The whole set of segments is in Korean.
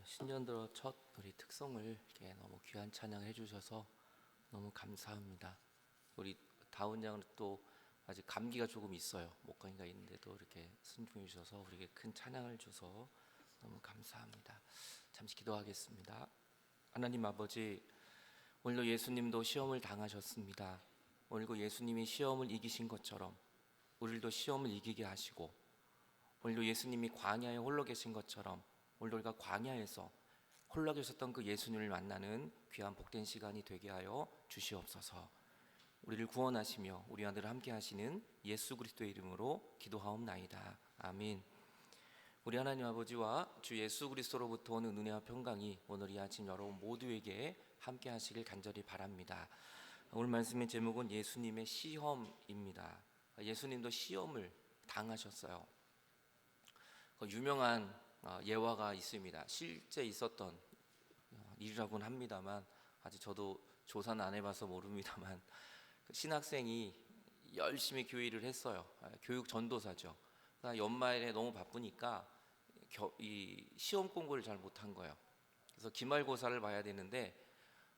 신년 들어 첫 우리 특성을 이렇게 너무 귀한 찬양 해주셔서 너무 감사합니다. 우리 다운 양은 또 아직 감기가 조금 있어요. 목감기가 있는데도 이렇게 순종해 주셔서 우리에게 큰 찬양을 줘서 너무 감사합니다. 잠시 기도하겠습니다. 하나님 아버지, 오늘도 예수님도 시험을 당하셨습니다. 오늘도 예수님이 시험을 이기신 것처럼 우리도 시험을 이기게 하시고, 오늘도 예수님이 광야에 홀로 계신 것처럼 오늘도 우리가 광야에서 홀로 계셨던 그 예수님을 만나는 귀한 복된 시간이 되게 하여 주시옵소서. 우리를 구원하시며 우리 아들을 함께 하시는 예수 그리스도의 이름으로 기도하옵나이다. 아멘. 우리 하나님 아버지와 주 예수 그리스도로부터 오는 은혜와 평강이 오늘 이 아침 여러분 모두에게 함께 하시길 간절히 바랍니다. 오늘 말씀의 제목은 예수님의 시험입니다. 예수님도 시험을 당하셨어요. 유명한 예화가 있습니다. 실제 있었던 일이라고는 합니다만, 아직 저도 조사는 안 해봐서 모릅니다만, 신학생이 열심히 교회를 했어요. 교육 전도사죠. 그러니까 연말에 너무 바쁘니까 이 시험 공부를 잘 못한 거예요. 그래서 기말고사를 봐야 되는데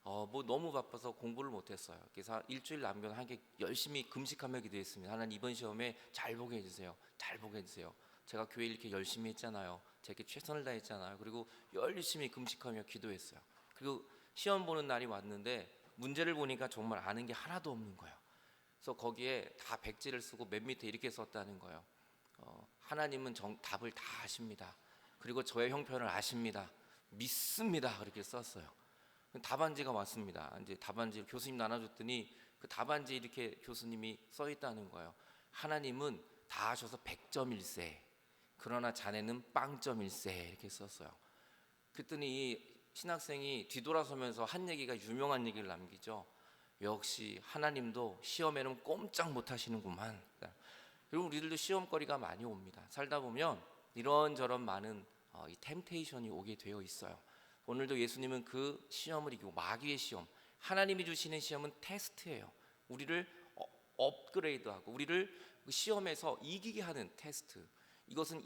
뭐 너무 바빠서 공부를 못했어요. 그래서 일주일 남겨 하게 열심히 금식하며 기도했습니다. 하나님, 이번 시험에 잘 보게 해주세요. 잘 보게 해주세요. 제가 교회 이렇게 열심히 했잖아요. 제게 최선을 다했잖아요. 그리고 열심히 금식하며 기도했어요. 그리고 시험 보는 날이 왔는데 문제를 보니까 정말 아는 게 하나도 없는 거예요. 그래서 거기에 다 백지를 쓰고 맨 밑에 이렇게 썼다는 거예요. 하나님은 답을 다 아십니다. 그리고 저의 형편을 아십니다. 믿습니다. 그렇게 썼어요. 답안지가 왔습니다. 이제 답안지 교수님 나눠줬더니 그 답안지 이렇게 교수님이 써 있다는 거예요. 하나님은 다 아셔서 100점일세. 그러나 자네는 빵점일세. 이렇게 썼어요. 그랬더니 이 신학생이 뒤돌아서면서 한 얘기가 유명한 얘기를 남기죠. 역시 하나님도 시험에는 꼼짝 못하시는구만. 그리고 우리들도 시험거리가 많이 옵니다. 살다 보면 이런저런 많은 이 템테이션이 오게 되어 있어요. 오늘도 예수님은 그 시험을 이기고, 마귀의 시험, 하나님이 주시는 시험은 테스트예요. 우리를 업그레이드하고 우리를 그 시험에서 이기게 하는 테스트. 이것은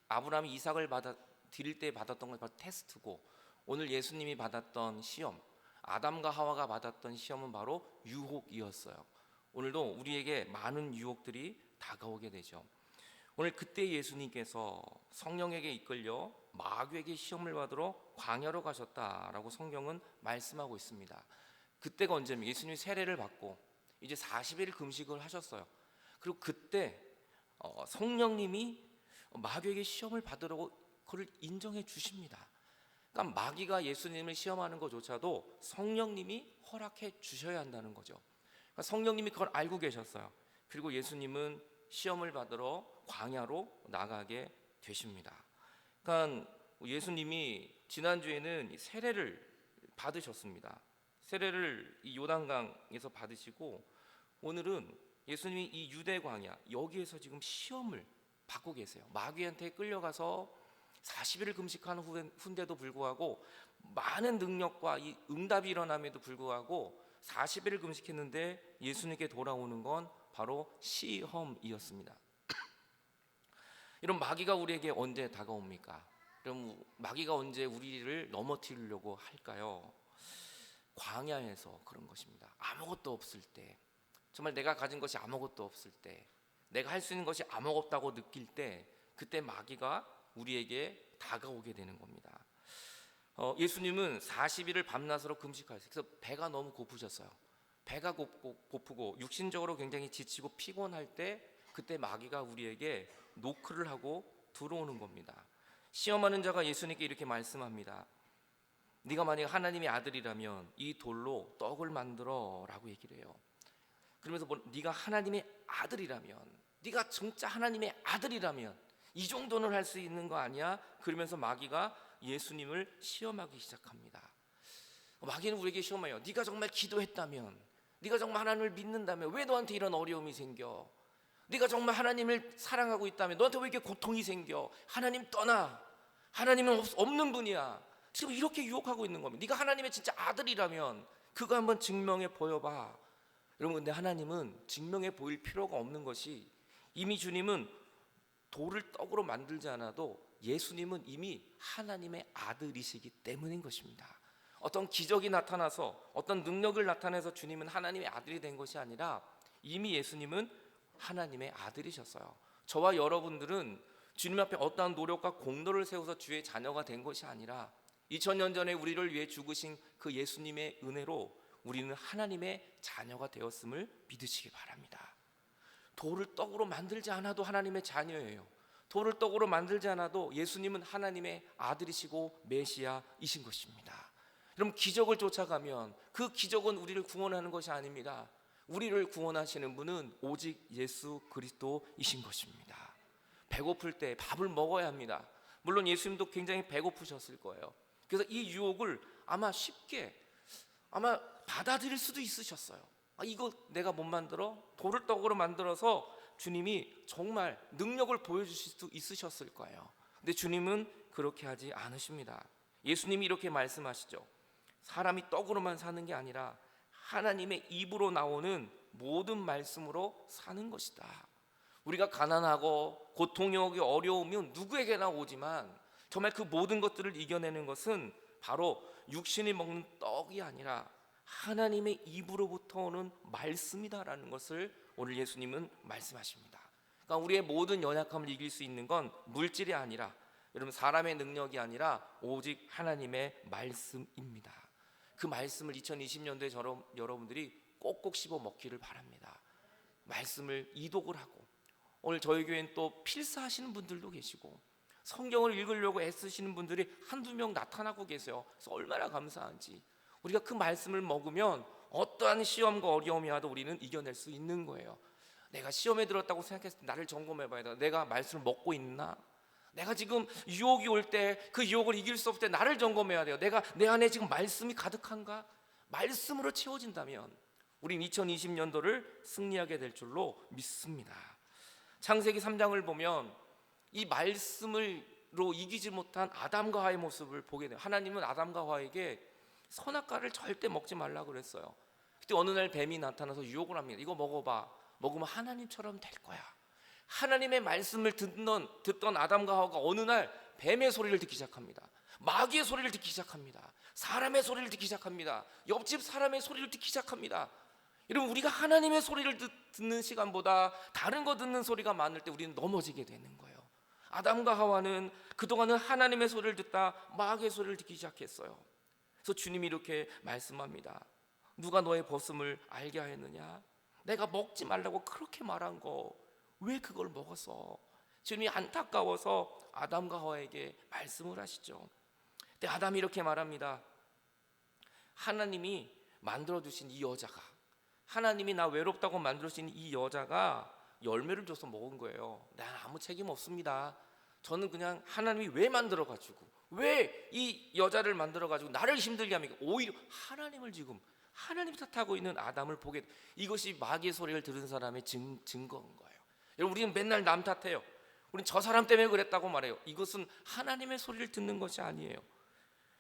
아브라함이 이삭을 드릴 때 받았던 것 바로 테스트고, 오늘 예수님이 받았던 시험, 아담과 하와가 받았던 시험은 바로 유혹이었어요. 오늘도 우리에게 많은 유혹들이 다가오게 되죠. 오늘 그때 예수님께서 성령에게 이끌려 마귀에게 시험을 받으러 광야로 가셨다라고 성경은 말씀하고 있습니다. 그때가 언제입니까? 예수님이 세례를 받고 이제 40일 금식을 하셨어요. 그리고 그때 성령님이 마귀에게 시험을 받으라고 그를 인정해 주십니다. 그러니까 마귀가 예수님을 시험하는 것조차도 성령님이 허락해 주셔야 한다는 거죠. 그러니까 성령님이 그걸 알고 계셨어요. 그리고 예수님은 시험을 받으러 광야로 나가게 되십니다. 그러니까 예수님이 지난주에는 세례를 받으셨습니다. 세례를 이 요단강에서 받으시고, 오늘은 예수님이 이 유대 광야 여기에서 지금 시험을 받고 계세요. 마귀한테 끌려가서 40일을 금식한 후인데도 불구하고, 많은 능력과 이 응답이 일어남에도 불구하고 40일을 금식했는데 예수님께 돌아오는 건 바로 시험이었습니다. 이런 마귀가 우리에게 언제 다가옵니까? 그럼 마귀가 언제 우리를 넘어뜨리려고 할까요? 광야에서 그런 것입니다. 아무것도 없을 때, 정말 내가 가진 것이 아무것도 없을 때, 내가 할 수 있는 것이 아무것도 없다고 느낄 때, 그때 마귀가 우리에게 다가오게 되는 겁니다. 예수님은 40일을 밤낮으로 금식하셨어요. 그래서 배가 너무 고프셨어요. 배가 고프고 육신적으로 굉장히 지치고 피곤할 때, 그때 마귀가 우리에게 노크를 하고 들어오는 겁니다. 시험하는 자가 예수님께 이렇게 말씀합니다. 네가 만약 하나님의 아들이라면 이 돌로 떡을 만들어 라고 얘기를 해요. 그러면서 네가 하나님의 아들이라면, 네가 진짜 하나님의 아들이라면 이 정도는 할 수 있는 거 아니야? 그러면서 마귀가 예수님을 시험하기 시작합니다. 마귀는 우리에게 시험해요. 네가 정말 기도했다면, 네가 정말 하나님을 믿는다면 왜 너한테 이런 어려움이 생겨? 네가 정말 하나님을 사랑하고 있다면 너한테 왜 이렇게 고통이 생겨? 하나님 떠나. 하나님은 없는 분이야. 지금 이렇게 유혹하고 있는 겁니다. 네가 하나님의 진짜 아들이라면 그거 한번 증명해 보여봐. 여러분, 근데 하나님은 증명해 보일 필요가 없는 것이, 이미 주님은 돌을 떡으로 만들지 않아도 예수님은 이미 하나님의 아들이시기 때문인 것입니다. 어떤 기적이 나타나서 어떤 능력을 나타내서 주님은 하나님의 아들이 된 것이 아니라 이미 예수님은 하나님의 아들이셨어요. 저와 여러분들은 주님 앞에 어떠한 노력과 공로를 세워서 주의 자녀가 된 것이 아니라 2000년 전에 우리를 위해 죽으신 그 예수님의 은혜로 우리는 하나님의 자녀가 되었음을 믿으시기 바랍니다. 돌을 떡으로 만들지 않아도 하나님의 자녀예요. 돌을 떡으로 만들지 않아도 예수님은 하나님의 아들이시고 메시아이신 것입니다. 여러분, 기적을 쫓아가면 그 기적은 우리를 구원하는 것이 아닙니다. 우리를 구원하시는 분은 오직 예수 그리스도이신 것입니다. 배고플 때 밥을 먹어야 합니다. 물론 예수님도 굉장히 배고프셨을 거예요. 그래서 이 유혹을 아마 쉽게 받아들일 수도 있으셨어요. 이거 내가 못 만들어? 돌을 떡으로 만들어서 주님이 정말 능력을 보여주실 수 있으셨을 거예요. 근데 주님은 그렇게 하지 않으십니다. 예수님이 이렇게 말씀하시죠. 사람이 떡으로만 사는 게 아니라 하나님의 입으로 나오는 모든 말씀으로 사는 것이다. 우리가 가난하고 고통이 오기 어려우면 누구에게나 오지만 정말 그 모든 것들을 이겨내는 것은 바로 육신이 먹는 떡이 아니라 하나님의 입으로부터 오는 말씀이다라는 것을 오늘 예수님은 말씀하십니다. 그러니까 우리의 모든 연약함을 이길 수 있는 건 물질이 아니라, 여러분, 사람의 능력이 아니라 오직 하나님의 말씀입니다. 그 말씀을 2020년도에 여러분들이 꼭꼭 씹어 먹기를 바랍니다. 말씀을 이독을 하고, 오늘 저희 교회는 또 필사하시는 분들도 계시고 성경을 읽으려고 애쓰시는 분들이 한두 명 나타나고 계세요. 그래서 얼마나 감사한지. 우리가 그 말씀을 먹으면 어떠한 시험과 어려움이 와도 우리는 이겨낼 수 있는 거예요. 내가 시험에 들었다고 생각했을 때 나를 점검해 봐야 돼. 내가 말씀을 먹고 있나? 내가 지금 유혹이 올 때 그 유혹을 이길 수 없을 때 나를 점검해야 돼요. 내가 내 안에 지금 말씀이 가득한가? 말씀으로 채워진다면 우린 2020년도를 승리하게 될 줄로 믿습니다. 창세기 3장을 보면 이 말씀으로 이기지 못한 아담과 하와의 모습을 보게 돼요. 하나님은 아담과 하와에게 선악과를 절대 먹지 말라고 그랬어요. 그때 어느 날 뱀이 나타나서 유혹을 합니다. 이거 먹어봐. 먹으면 하나님처럼 될 거야. 하나님의 말씀을 듣던 아담과 하와가 어느 날 뱀의 소리를 듣기 시작합니다. 마귀의 소리를 듣기 시작합니다. 사람의 소리를 듣기 시작합니다. 옆집 사람의 소리를 듣기 시작합니다. 여러분, 우리가 하나님의 소리를 듣는 시간보다 다른 거 듣는 소리가 많을 때 우리는 넘어지게 되는 거예요. 아담과 하와는 그동안은 하나님의 소리를 듣다 마귀의 소리를 듣기 시작했어요. 그래서 주님이 이렇게 말씀합니다. 누가 너의 벗음을 알게 하였느냐? 내가 먹지 말라고 그렇게 말한 거 왜 그걸 먹었어? 주님이 안타까워서 아담과 하와에게 말씀을 하시죠. 근데 아담이 이렇게 말합니다. 하나님이 만들어주신 이 여자가, 하나님이 나 외롭다고 만들어주신 이 여자가 열매를 줘서 먹은 거예요. 난 아무 책임 없습니다. 저는 그냥 하나님이 왜 만들어가지고, 왜 이 여자를 만들어가지고 나를 힘들게 합니까? 오히려 하나님을 지금 하나님 탓하고 있는 아담을 보게 돼. 이것이 마귀의 소리를 들은 사람의 증거인 거예요. 여러분, 우리는 맨날 남 탓해요. 우리는 저 사람 때문에 그랬다고 말해요. 이것은 하나님의 소리를 듣는 것이 아니에요.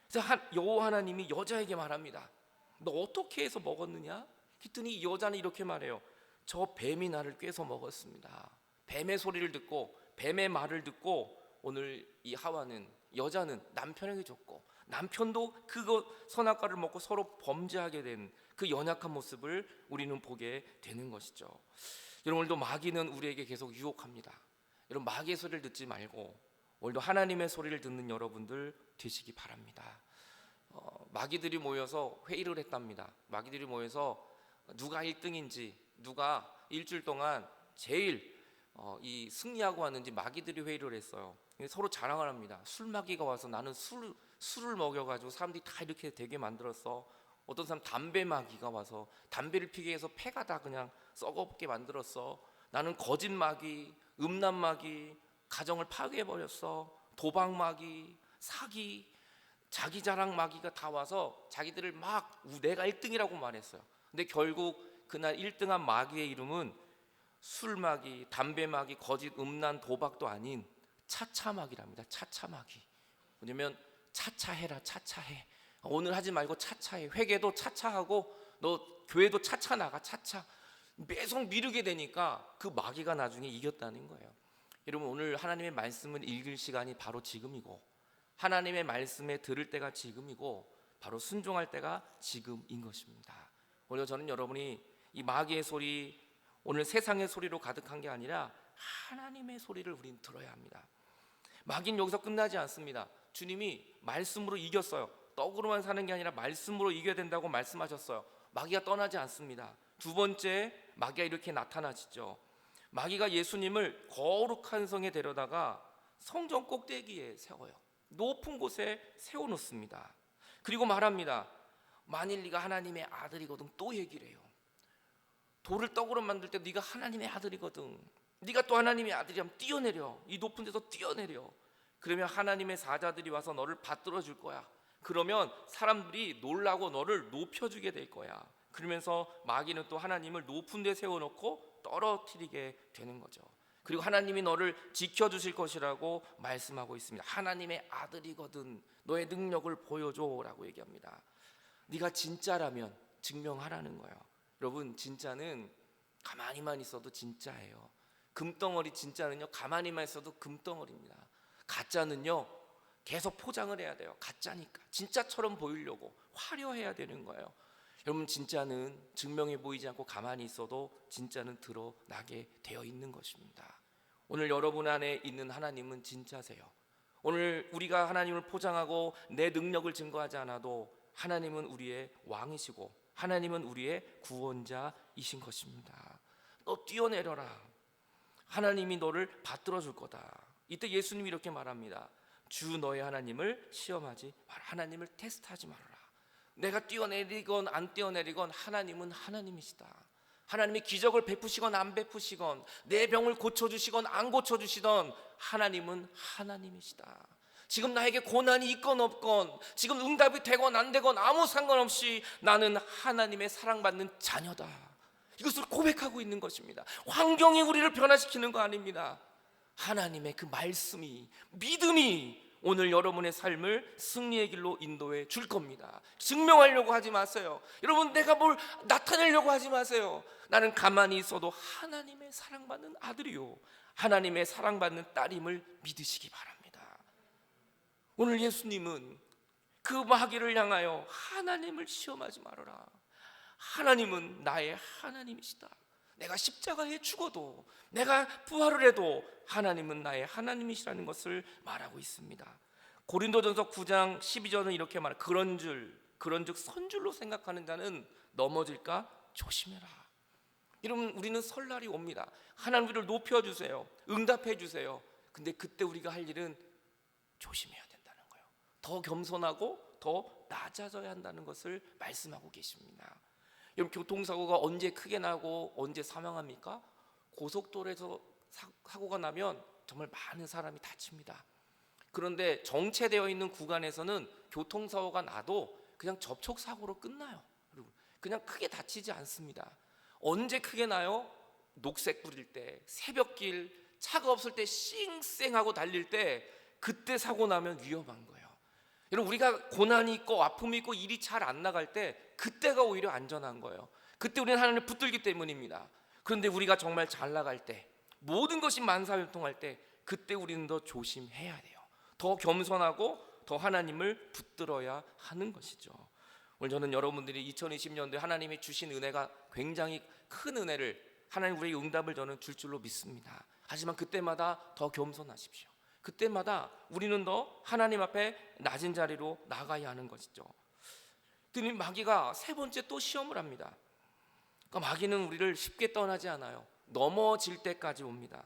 그래서 여호와 하나님이 여자에게 말합니다. 너 어떻게 해서 먹었느냐? 그랬더니 이 여자는 이렇게 말해요. 저 뱀이 나를 꿰서 먹었습니다. 뱀의 소리를 듣고 뱀의 말을 듣고 오늘 이 하와는, 여자는 남편에게 줬고 남편도 그거 선악과를 먹고 서로 범죄하게 된 그 연약한 모습을 우리는 보게 되는 것이죠. 여러분, 오늘도 마귀는 우리에게 계속 유혹합니다. 여러분, 마귀의 소리를 듣지 말고 오늘도 하나님의 소리를 듣는 여러분들 되시기 바랍니다. 마귀들이 모여서 회의를 했답니다. 마귀들이 모여서 누가 1등인지, 누가 일주일 동안 제일 이 승리하고 왔는지 마귀들이 회의를 했어요. 서로 자랑을 합니다. 술마귀가 와서 나는 술을 먹여가지고 사람들이 다 이렇게 되게 만들었어. 어떤 사람 담배 마귀가 와서 담배를 피게 해서 폐가 다 그냥 썩어먹게 만들었어. 나는 거짓 마귀, 음란 마귀, 가정을 파괴해버렸어. 도박 마귀, 사기, 자기 자랑 마귀가 다 와서 자기들을 막 내가 1등이라고 말했어요. 근데 결국 그날 1등한 마귀의 이름은 술 마귀, 담배 마귀, 거짓, 음란, 도박도 아닌 차차 마귀랍니다. 차차 마귀. 왜냐면 차차해라, 차차해. 오늘 하지 말고 차차해. 회개도 차차하고 너 교회도 차차 나가, 차차. 계속 미루게 되니까 그 마귀가 나중에 이겼다는 거예요. 여러분, 오늘 하나님의 말씀을 읽을 시간이 바로 지금이고, 하나님의 말씀에 들을 때가 지금이고, 바로 순종할 때가 지금인 것입니다. 오늘 저는 여러분이 이 마귀의 소리, 오늘 세상의 소리로 가득한 게 아니라 하나님의 소리를 우린 들어야 합니다. 마귀는 여기서 끝나지 않습니다. 주님이 말씀으로 이겼어요. 떡으로만 사는 게 아니라 말씀으로 이겨야 된다고 말씀하셨어요. 마귀가 떠나지 않습니다. 두 번째, 마귀가 이렇게 나타나시죠. 마귀가 예수님을 거룩한 성에 데려다가 성전 꼭대기에 세워요. 높은 곳에 세워놓습니다. 그리고 말합니다. 만일 네가 하나님의 아들이거든, 또 얘기를 해요. 돌을 떡으로 만들 때 네가 하나님의 아들이거든, 네가 또 하나님의 아들이라면 뛰어내려, 이 높은 데서 뛰어내려. 그러면 하나님의 사자들이 와서 너를 받들어 줄 거야. 그러면 사람들이 놀라고 너를 높여주게 될 거야. 그러면서 마귀는 또 하나님을 높은 데 세워놓고 떨어뜨리게 되는 거죠. 그리고 하나님이 너를 지켜주실 것이라고 말씀하고 있습니다. 하나님의 아들이거든, 너의 능력을 보여줘라고 얘기합니다. 네가 진짜라면 증명하라는 거예요. 여러분, 진짜는 가만히만 있어도 진짜예요. 금덩어리 진짜는요, 가만히만 있어도 금덩어리입니다. 가짜는요, 계속 포장을 해야 돼요. 가짜니까 진짜처럼 보이려고 화려해야 되는 거예요. 여러분, 진짜는 증명해 보이지 않고 가만히 있어도 진짜는 드러나게 되어 있는 것입니다. 오늘 여러분 안에 있는 하나님은 진짜세요. 오늘 우리가 하나님을 포장하고 내 능력을 증거하지 않아도 하나님은 우리의 왕이시고 하나님은 우리의 구원자이신 것입니다. 너 뛰어내려라. 하나님이 너를 받들어 줄 거다. 이때 예수님이 이렇게 말합니다. 주 너의 하나님을 시험하지 마라. 하나님을 테스트하지 말아라. 내가 뛰어내리건 안 뛰어내리건 하나님은 하나님이시다. 하나님이 기적을 베푸시건 안 베푸시건, 내 병을 고쳐주시건 안 고쳐주시던 하나님은 하나님이시다. 지금 나에게 고난이 있건 없건, 지금 응답이 되건 안 되건 아무 상관없이 나는 하나님의 사랑받는 자녀다. 이것을 고백하고 있는 것입니다. 환경이 우리를 변화시키는 거 아닙니다. 하나님의 그 말씀이, 믿음이 오늘 여러분의 삶을 승리의 길로 인도해 줄 겁니다. 증명하려고 하지 마세요. 여러분, 내가 뭘 나타내려고 하지 마세요. 나는 가만히 있어도 하나님의 사랑받는 아들이요, 하나님의 사랑받는 딸임을 믿으시기 바랍니다. 오늘 예수님은 그 마귀를 향하여 하나님을 시험하지 말아라. 하나님은 나의 하나님이시다. 내가 십자가에 죽어도, 내가 부활을 해도 하나님은 나의 하나님이시라는 것을 말하고 있습니다. 고린도전서 9장 12절은 이렇게 말해요. 그런즉 선줄로 생각하는 자는 넘어질까 조심해라. 여러분, 우리는 설날이 옵니다. 하나님 우리를 높여주세요. 응답해 주세요. 근데 그때 우리가 할 일은 조심해야 된다는 거예요. 더 겸손하고 더 낮아져야 한다는 것을 말씀하고 계십니다. 여러분, 교통사고가 언제 크게 나고 언제 사망합니까? 고속도로에서 사고가 나면 정말 많은 사람이 다칩니다. 그런데 정체되어 있는 구간에서는 교통사고가 나도 그냥 접촉사고로 끝나요. 그냥 크게 다치지 않습니다. 언제 크게 나요? 녹색 불일 때, 새벽길, 차가 없을 때 쌩쌩하고 달릴 때, 그때 사고 나면 위험한 거예요. 여러분, 우리가 고난이 있고 아픔이 있고 일이 잘 안 나갈 때, 그때가 오히려 안전한 거예요. 그때 우리는 하나님을 붙들기 때문입니다. 그런데 우리가 정말 잘 나갈 때, 모든 것이 만사형통할 때, 그때 우리는 더 조심해야 돼요. 더 겸손하고 더 하나님을 붙들어야 하는 것이죠. 오늘 저는 여러분들이 2020년도에 하나님이 주신 은혜가 굉장히 큰 은혜를, 하나님 우리의 응답을 저는 줄 줄로 믿습니다. 하지만 그때마다 더 겸손하십시오. 그때마다 우리는 더 하나님 앞에 낮은 자리로 나가야 하는 것이죠. 그랬더니 마귀가 세 번째 또 시험을 합니다. 그러니까 마귀는 우리를 쉽게 떠나지 않아요. 넘어질 때까지 옵니다.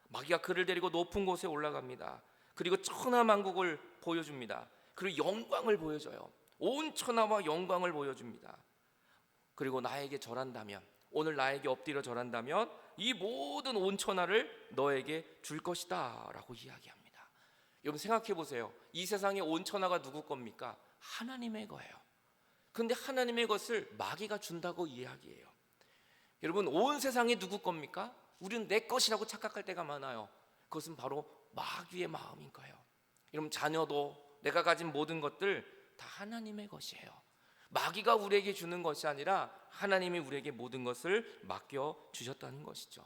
마귀가 그를 데리고 높은 곳에 올라갑니다. 그리고 천하만국을 보여줍니다. 그리고 영광을 보여줘요. 온 천하와 영광을 보여줍니다. 그리고 나에게 절한다면, 오늘 나에게 엎드려 절한다면 이 모든 온 천하를 너에게 줄 것이다 라고 이야기합니다. 여러분, 생각해 보세요. 이 세상의 온 천하가 누구 겁니까? 하나님의 거예요. 그런데 하나님의 것을 마귀가 준다고 이야기해요. 여러분, 온 세상이 누구 겁니까? 우리는 내 것이라고 착각할 때가 많아요. 그것은 바로 마귀의 마음인 거예요. 여러분, 자녀도, 내가 가진 모든 것들 다 하나님의 것이에요. 마귀가 우리에게 주는 것이 아니라 하나님이 우리에게 모든 것을 맡겨 주셨다는 것이죠.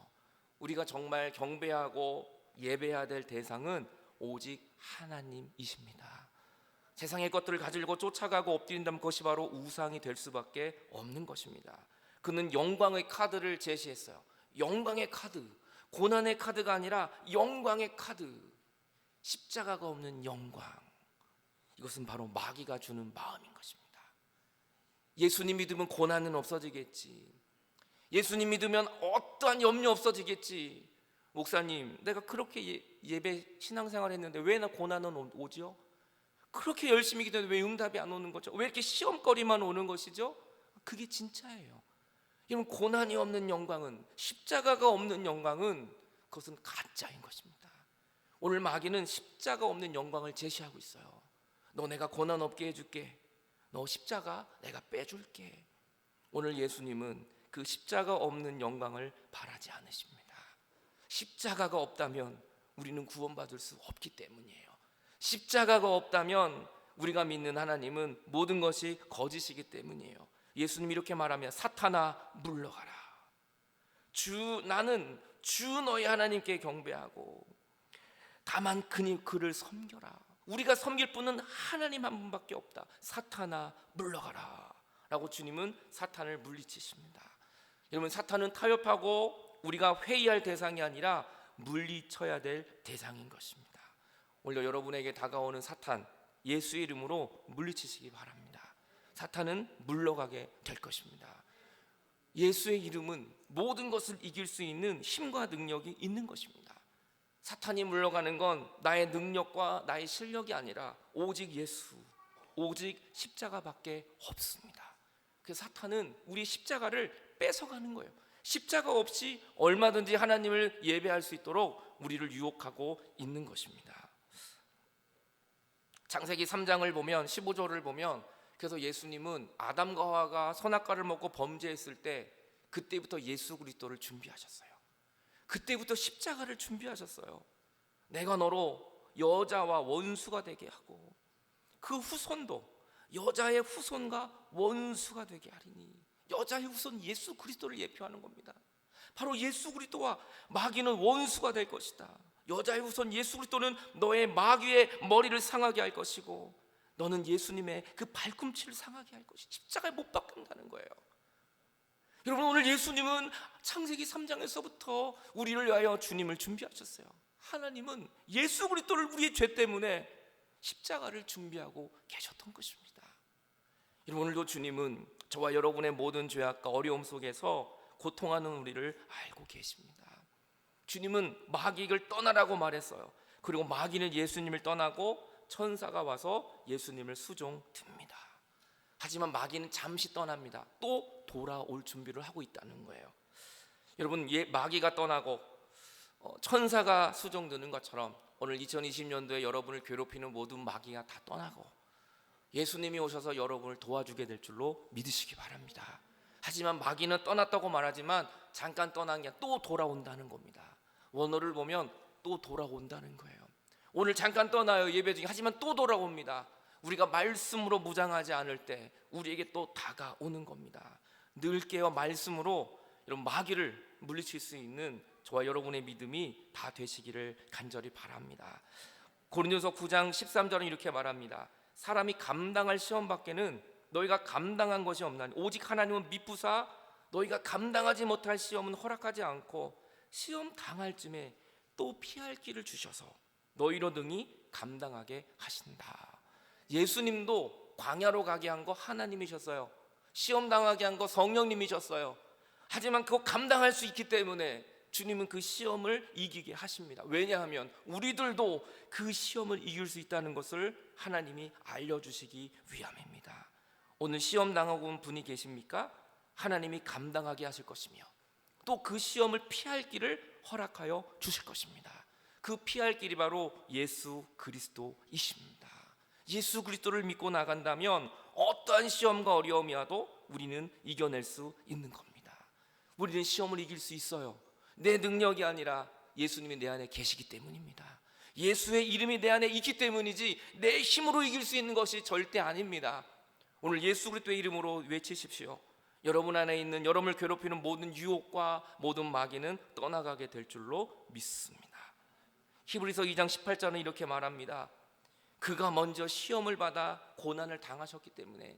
우리가 정말 경배하고 예배해야 될 대상은 오직 하나님이십니다. 세상의 것들을 가지고 쫓아가고 엎드린다면 그것이 바로 우상이 될 수밖에 없는 것입니다. 그는 영광의 카드를 제시했어요. 영광의 카드, 고난의 카드가 아니라 영광의 카드, 십자가가 없는 영광. 이것은 바로 마귀가 주는 마음인 것입니다. 예수님 믿으면 고난은 없어지겠지, 예수님 믿으면 어떠한 염려 없어지겠지. 목사님, 내가 그렇게 예배 신앙생활 했는데 왜 나 고난은 오지요? 그렇게 열심히 기도했는데 왜 응답이 안 오는 거죠? 왜 이렇게 시험거리만 오는 것이죠? 그게 진짜예요. 여러분, 고난이 없는 영광은, 십자가가 없는 영광은 그것은 가짜인 것입니다. 오늘 마귀는 십자가 없는 영광을 제시하고 있어요. 너 내가 고난 없게 해줄게, 너 십자가 내가 빼줄게. 오늘 예수님은 그 십자가 없는 영광을 바라지 않으십니다. 십자가가 없다면 우리는 구원받을 수 없기 때문이에요. 십자가가 없다면 우리가 믿는 하나님은 모든 것이 거짓이기 때문이에요. 예수님이 이렇게 말하면 사탄아 물러가라. 나는 주 너희 하나님께 경배하고 다만 그를 섬겨라. 우리가 섬길 분은 하나님 한 분밖에 없다. 사탄아 물러가라 라고 주님은 사탄을 물리치십니다. 여러분, 사탄은 타협하고 우리가 회의할 대상이 아니라 물리쳐야 될 대상인 것입니다. 오늘 여러분에게 다가오는 사탄, 예수의 이름으로 물리치시기 바랍니다. 사탄은 물러가게 될 것입니다. 예수의 이름은 모든 것을 이길 수 있는 힘과 능력이 있는 것입니다. 사탄이 물러가는 건 나의 능력과 나의 실력이 아니라 오직 예수, 오직 십자가밖에 없습니다. 그래서 사탄은 우리 십자가를 뺏어가는 거예요. 십자가 없이 얼마든지 하나님을 예배할 수 있도록 우리를 유혹하고 있는 것입니다. 창세기 3장을 보면 15절을 보면, 그래서 예수님은 아담과 하와가 선악과를 먹고 범죄했을 때 그때부터 예수 그리스도를 준비하셨어요. 그때부터 십자가를 준비하셨어요. 내가 너로 여자와 원수가 되게 하고 그 후손도 여자의 후손과 원수가 되게 하리니. 여자의 후손 예수 그리스도를 예표하는 겁니다. 바로 예수 그리스도와 마귀는 원수가 될 것이다. 여자의 후손 예수 그리스도는 너의 마귀의 머리를 상하게 할 것이고 너는 예수님의 그 발꿈치를 상하게 할 것이, 십자가에 못 박힌다는 거예요. 여러분, 오늘 예수님은 창세기 3장에서부터 우리를 위하여 주님을 준비하셨어요. 하나님은 예수 그리스도를 우리의 죄 때문에 십자가를 준비하고 계셨던 것입니다. 여러분, 오늘도 주님은 저와 여러분의 모든 죄악과 어려움 속에서 고통하는 우리를 알고 계십니다. 주님은 마귀를 떠나라고 말했어요. 그리고 마귀는 예수님을 떠나고 천사가 와서 예수님을 수종듭니다. 하지만 마귀는 잠시 떠납니다. 또 돌아올 준비를 하고 있다는 거예요. 여러분, 마귀가 떠나고 천사가 수종드는 것처럼 오늘 2020년도에 여러분을 괴롭히는 모든 마귀가 다 떠나고 예수님이 오셔서 여러분을 도와주게 될 줄로 믿으시기 바랍니다. 하지만 마귀는 떠났다고 말하지만 잠깐 떠난 게 또 돌아온다는 겁니다. 원어를 보면 또 돌아온다는 거예요. 오늘 잠깐 떠나요, 예배 중에. 하지만 또 돌아옵니다. 우리가 말씀으로 무장하지 않을 때 우리에게 또 다가오는 겁니다. 늘 깨어 말씀으로 이런 마귀를 물리칠 수 있는 저와 여러분의 믿음이 다 되시기를 간절히 바랍니다. 고린도서 9장 13절은 이렇게 말합니다. 사람이 감당할 시험 밖에는 너희가 감당한 것이 없나니 오직 하나님은 미쁘사 너희가 감당하지 못할 시험은 허락하지 않고 시험 당할 쯤에 또 피할 길을 주셔서 너희로 능히 감당하게 하신다. 예수님도 광야로 가게 한 거 하나님이셨어요. 시험 당하게 한 거 성령님이셨어요. 하지만 그거 감당할 수 있기 때문에 주님은 그 시험을 이기게 하십니다. 왜냐하면 우리들도 그 시험을 이길 수 있다는 것을 하나님이 알려주시기 위함입니다. 오늘 시험 당하고 온 분이 계십니까? 하나님이 감당하게 하실 것이며 또 그 시험을 피할 길을 허락하여 주실 것입니다. 그 피할 길이 바로 예수 그리스도이십니다. 예수 그리스도를 믿고 나간다면 어떠한 시험과 어려움이 와도 우리는 이겨낼 수 있는 겁니다. 우리는 시험을 이길 수 있어요. 내 능력이 아니라 예수님이 내 안에 계시기 때문입니다. 예수의 이름이 내 안에 있기 때문이지 내 힘으로 이길 수 있는 것이 절대 아닙니다. 오늘 예수 그리스도의 이름으로 외치십시오. 여러분 안에 있는 여러분을 괴롭히는 모든 유혹과 모든 마귀는 떠나가게 될 줄로 믿습니다. 히브리서 2장 18절은 이렇게 말합니다. 그가 먼저 시험을 받아 고난을 당하셨기 때문에,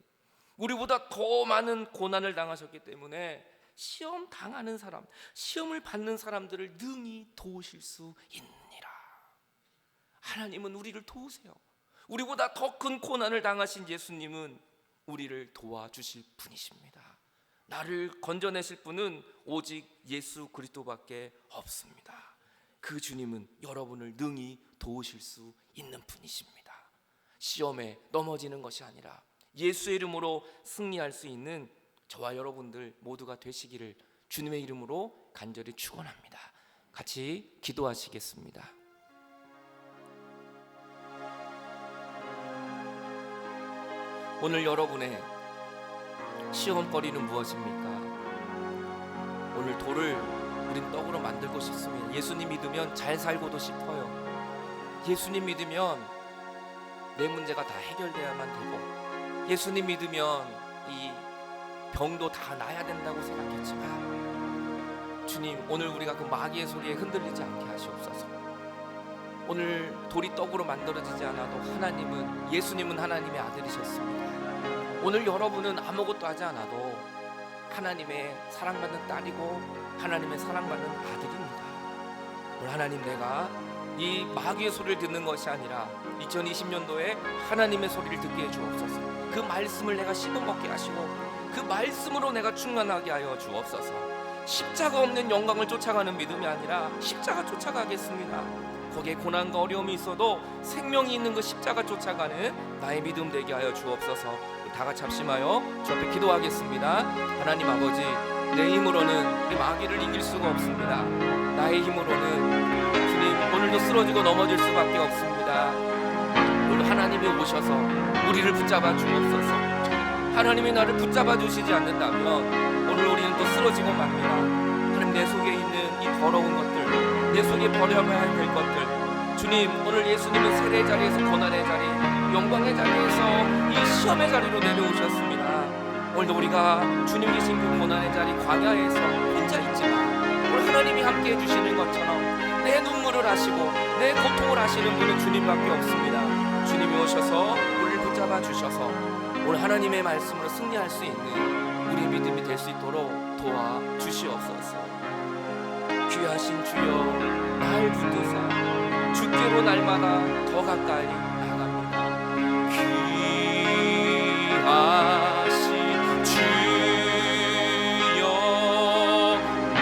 우리보다 더 많은 고난을 당하셨기 때문에 시험 당하는 사람, 시험을 받는 사람들을 능히 도우실 수 있느니라. 하나님은 우리를 도우세요. 우리보다 더 큰 고난을 당하신 예수님은 우리를 도와주실 분이십니다. 나를 건져내실 분은 오직 예수 그리스도밖에 없습니다. 그 주님은 여러분을 능히 도우실 수 있는 분이십니다. 시험에 넘어지는 것이 아니라 예수의 이름으로 승리할 수 있는 저와 여러분들 모두가 되시기를 주님의 이름으로 간절히 축원합니다. 같이 기도하시겠습니다. 오늘 여러분의 시험거리는 무엇입니까? 오늘 돌을 우린 떡으로 만들고 싶습니다. 예수님 믿으면 잘 살고도 싶어요. 예수님 믿으면 내 문제가 다 해결돼야만 되고, 예수님 믿으면 이 병도 다 나아야 된다고 생각했지만, 주님, 오늘 우리가 그 마귀의 소리에 흔들리지 않게 하시옵소서. 오늘 돌이 떡으로 만들어지지 않아도 하나님은, 예수님은 하나님의 아들이셨습니다. 오늘 여러분은 아무것도 하지 않아도 하나님의 사랑받는 딸이고 하나님의 사랑받는 아들입니다. 오늘 하나님, 내가 이 마귀의 소리를 듣는 것이 아니라 2020년도에 하나님의 소리를 듣게 해주옵소서. 그 말씀을 내가 씹어먹게 하시고 그 말씀으로 내가 충만하게 하여 주옵소서. 십자가 없는 영광을 쫓아가는 믿음이 아니라 십자가 쫓아가겠습니다. 거기에 고난과 어려움이 있어도 생명이 있는 그 십자가 쫓아가는 나의 믿음 되게 하여 주옵소서. 다 같이 합심하여 주 앞에 기도하겠습니다. 하나님 아버지, 내 힘으로는 이 마귀를 이길 수가 없습니다. 나의 힘으로는 주님, 오늘도 쓰러지고 넘어질 수밖에 없습니다. 오늘 하나님이 오셔서 우리를 붙잡아 주옵소서. 하나님이 나를 붙잡아 주시지 않는다면 오늘 우리는 또 쓰러지고 맙니다. 하나님, 내 속에 있는 이 더러운 것들, 내 속에 버려야 될 것들, 주님, 오늘 예수님은 세례의 자리에서 고난의 자리, 영광의 자리에서 이 시험의 자리로 내려오셨습니다. 오늘도 우리가 주님 계신 그 고난의 자리, 광야에서 혼자 있지만 오늘 하나님이 함께 해주시는 것처럼 내 눈물을 하시고 내 고통을 하시는 분은 주님밖에 없습니다. 주님이 오셔서 우리를 붙잡아 주셔서 오늘 하나님의 말씀으로 승리할 수 있는 우리의 믿음이 될 수 있도록 도와주시옵소서. 귀하신 주여, 날 붙드사 주께로 날마다 더 가까이 나갑니다. 귀하신 주여, 날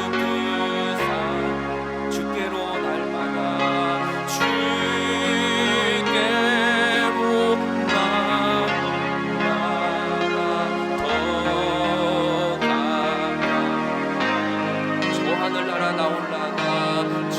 붙드사 주께로 날마다 주께로 날마다 더 가까이. 저 하늘나라 나올라가 저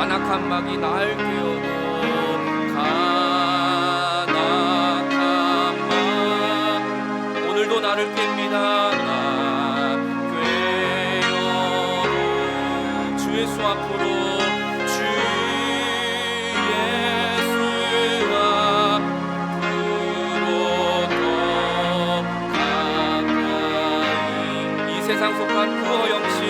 간악한 막이 날 깨어도, 간악한 막 오늘도 나를 깹니다. 나 깨어도 주 예수 앞으로, 주 예수 앞으로 더 가까이. 이 세상 속한 그 어영심,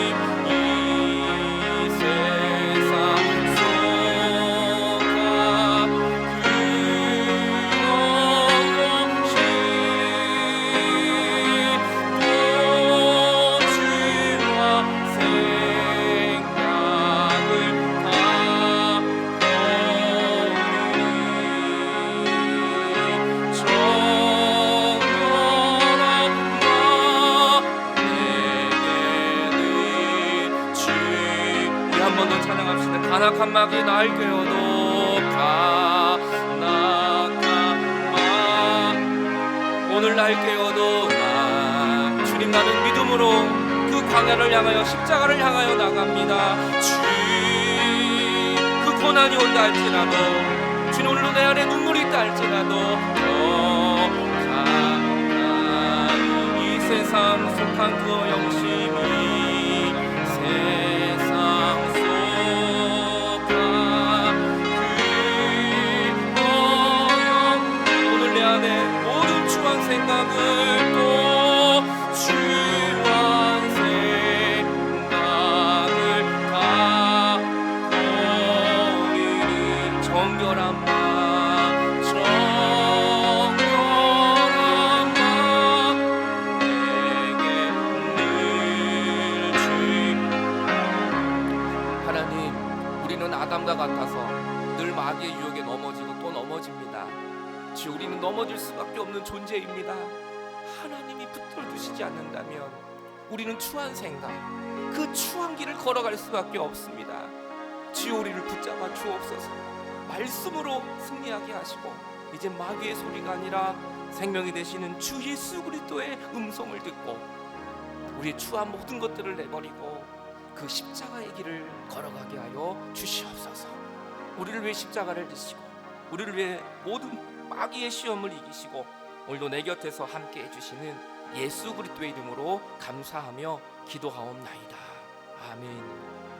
간악한 막이 날 깨어도, 간악한 막 오늘 날 깨어도, 주님, 나는 믿음으로 믿음으로 그 광야를 향하여 십자가를 향하여 나갑니다. 주님, 그 고난이 온다 할지라도, 주님 오늘도 내 안에 눈물이 있다 할지라도 이 세상 속한 그 영심이 세상 속한 그 오늘 내 안에 모든 추한 생각을 또 추한 생각을 다 버리는 정결한 마 아담과 같아서 늘 마귀의 유혹에 넘어지고 또 넘어집니다. 주, 우리는 넘어질 수밖에 없는 존재입니다. 하나님이 붙들어 주시지 않는다면 우리는 추한 생각, 그 추한 길을 걸어갈 수밖에 없습니다. 주, 우리를 붙잡아 주옵소서. 말씀으로 승리하게 하시고 이제 마귀의 소리가 아니라 생명이 되시는 주 예수 그리스도의 음성을 듣고 우리의 추한 모든 것들을 내버리고 그 십자가의 길을 걸어가게 하여 주시옵소서. 우리를 위해 십자가를 지시고 우리를 위해 모든 마귀의 시험을 이기시고 오늘도 내 곁에서 함께 해주시는 예수 그리스도의 이름으로 감사하며 기도하옵나이다. 아멘.